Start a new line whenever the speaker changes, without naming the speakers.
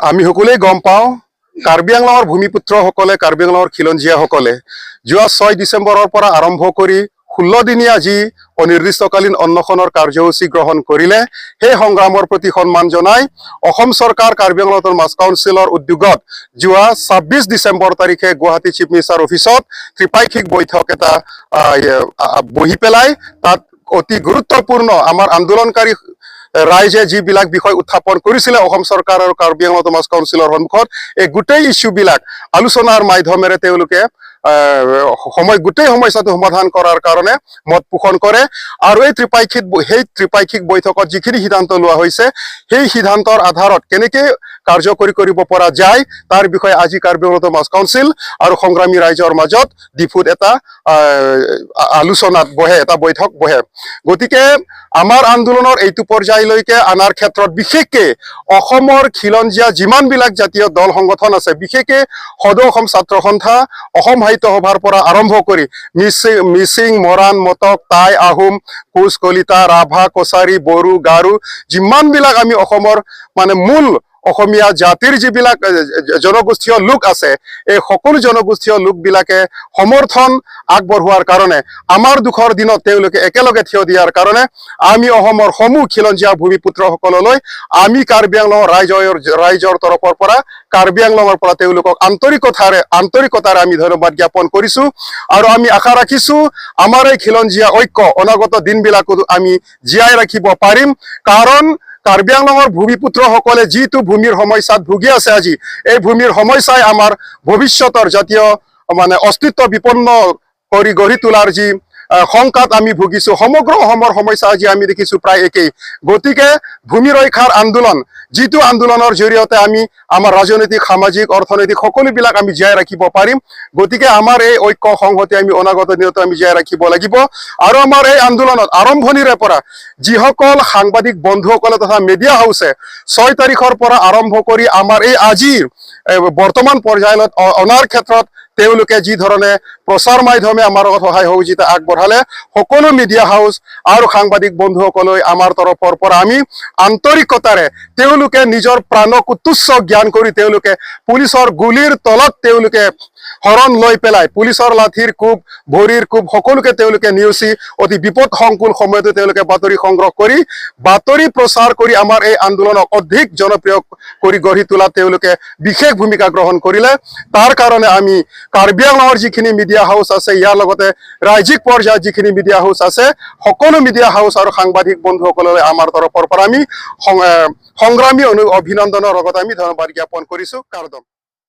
আমি সকলোৱে গম পাওঁ কাৰ্বি আংলঙৰ ভূমিপুত্ৰসকলে কাৰ্বি আংলঙৰ খিলঞ্জীয়াসকলে যোৱা 6 ডিচেম্বৰৰ পৰা আৰম্ভ কৰি 16 দিনীয়া যি অনিৰ্দিষ্টকালীন অন্বেষণৰ কাৰ্যসূচী গ্ৰহণ কৰিলে সেই সংগ্ৰামৰ প্ৰতি সন্মান জনাই অসম চৰকাৰ কাৰ্বি আংলং মাছ কাউন্সিলৰ উদ্যোগত যোৱা 26 ডিচেম্বৰ তাৰিখে গুৱাহাটী চিফ মিনিষ্টাৰ অফিচত ত্ৰিপাক্ষিক বৈঠক এটা বহি পেলাই তাত অতি গুৰুত্বপূৰ্ণ আমাৰ আন্দোলনকাৰী ৰাইজে যিবিলাক বিষয় উত্থাপন কৰিছিলে অসম চৰকাৰ আৰু কাৰ্বি আংলং মাছ কাউন্সিলৰ সন্মুখত এই গোটেই ইস্যুবিলাক আলোচনাৰ মাধ্যমেৰে তেওঁলোকে গোটেই সমস্যাটো সমাধান কৰাৰ কাৰণে মত পোষণ কৰে আৰু এই ত্ৰিপাক্ষিক বৈঠকত যিখিনি সিদ্ধান্ত লোৱা হৈছে সেই সিদ্ধান্তৰ আধাৰত কেনেকৈ কাৰ্যকৰী কৰিব পৰা যায় তাৰ বিষয়ে আজি কাৰ্বি আংলং মাছ কাউন্সিল আৰু সংগ্ৰামী ৰাইজৰ মাজত ডিফুত এটা আলোচনাত বহে এটা বৈঠক বহে গতিকে আমাৰ আন্দোলনৰ এইটো পৰ্যায়লৈকে আনাৰ ক্ষেত্ৰত বিশেষকৈ অসমৰ খিলঞ্জীয়া যিমানবিলাক জাতীয় দল সংগঠন আছে বিশেষকৈ সদৌ অসম ছাত্ৰ সন্থা অসম সাহিত্য সভাৰ পৰা আৰম্ভ কৰি মিচিং মৰাণ মটক টাই আহোম কোচ কলিতা ৰাভা কছাৰী বড়ো গাৰো যিমানবিলাক আমি অসমৰ মানে মূল অসমীয়া জাতিৰ যিবিলাক জনগোষ্ঠীয় লোক আছে এই সকলো জনগোষ্ঠীয় লোকবিলাকে সমৰ্থন আগবঢ়োৱাৰ কাৰণে আমাৰ দুখৰ দিনত তেওঁলোকে একেলগে থিয় দিয়াৰ কাৰণে আমি অসমৰ সমূহ খিলঞ্জীয়া ভূমিপুত্ৰসকললৈ আমি কাৰ্বি আংলঙৰ ৰাইজৰ তৰফৰ পৰা কাৰ্বি আংলঙৰ পৰা তেওঁলোকক আন্তৰিকতাৰে আমি ধন্যবাদ জ্ঞাপন কৰিছো আৰু আমি আশা ৰাখিছো আমাৰ এই খিলঞ্জীয়া ঐক্য অনাগত দিনবিলাকতো আমি জীয়াই ৰাখিব পাৰিম কাৰণ কাৰ্বি আংলঙৰ ভূমিপুত্ৰসকলে যিটো ভূমিৰ সমস্যাত ভুগি আছে আজি এই ভূমিৰ সমস্যাই আমাৰ ভৱিষ্যতৰ জাতীয় মানে অস্তিত্ব বিপন্ন কৰি গঢ়ি তোলাৰ যি শংকাত আমি ভুগিছো সমগ্ৰ অসমৰ সমস্যা আজি আমি দেখিছো প্ৰায় একেই গতিকে ভূমি ৰক্ষাৰ আন্দোলন যিটো আন্দোলনৰ জৰিয়তে আমি আমাৰ ৰাজনৈতিক সামাজিক অৰ্থনৈতিক সকলোবিলাক আমি জীয়াই ৰাখিব পাৰিম গতিকে আমাৰ এই ঐক্য সংহতি আমি অনাগত দিনতো আমি জীয়াই ৰাখিব লাগিব আৰু আমাৰ এই আন্দোলনত আৰম্ভণিৰে পৰা যিসকল সাংবাদিক বন্ধুসকলে তথা মিডিয়া হাউছে 6 তাৰিখৰ পৰা আৰম্ভ কৰি আমাৰ এই আজিৰ বৰ্তমান পৰ্যায়ত অনাৰ ক্ষেত্ৰত তেওঁলোকে যি ধৰণে প্ৰচাৰ মাধ্যমে আমাৰ লগত সহায় সহযোগিতা আগবঢ়ালে সকলো মিডিয়া হাউচ আৰু সাংবাদিক বন্ধুসকললৈ আমাৰ তৰফৰ পৰা আমি আন্তৰিকতাৰে তেওঁলোকে নিজৰ প্ৰাণক তুচ্ছ জ্ঞান কৰি তেওঁলোকে পুলিচৰ গুলিৰ তলত তেওঁলোকে হৰণ লৈ পেলাই পুলিচৰ লাঠিৰ কোব ভৰিৰ কোব সকলোকে তেওঁলোকে নেওচি অতি বিপদ সংকুল সময়তে তেওঁলোকে বাতৰি সংগ্ৰহ কৰি বাতৰি প্ৰচাৰ কৰি আমাৰ এই আন্দোলনক অধিক জনপ্ৰিয় কৰি গঢ়ি তোলাত তেওঁলোকে বিশেষ ভূমিকা গ্ৰহণ কৰিলে তাৰ কাৰণে আমি কাৰ্বি আংলঙৰ যিখিনি মিডিয়া হাউচ আছে ইয়াৰ লগতে ৰাজ্যিক পৰ্যায়ত যিখিনি মিডিয়া হাউচ আছে সকলো মিডিয়া হাউচ আৰু সাংবাদিক বন্ধুসকললৈ আমাৰ তৰফৰ পৰা আমি সংগ্ৰামী অভিনন্দনৰ লগত আমি ধন্যবাদ জ্ঞাপন কৰিছো কাৰ্দম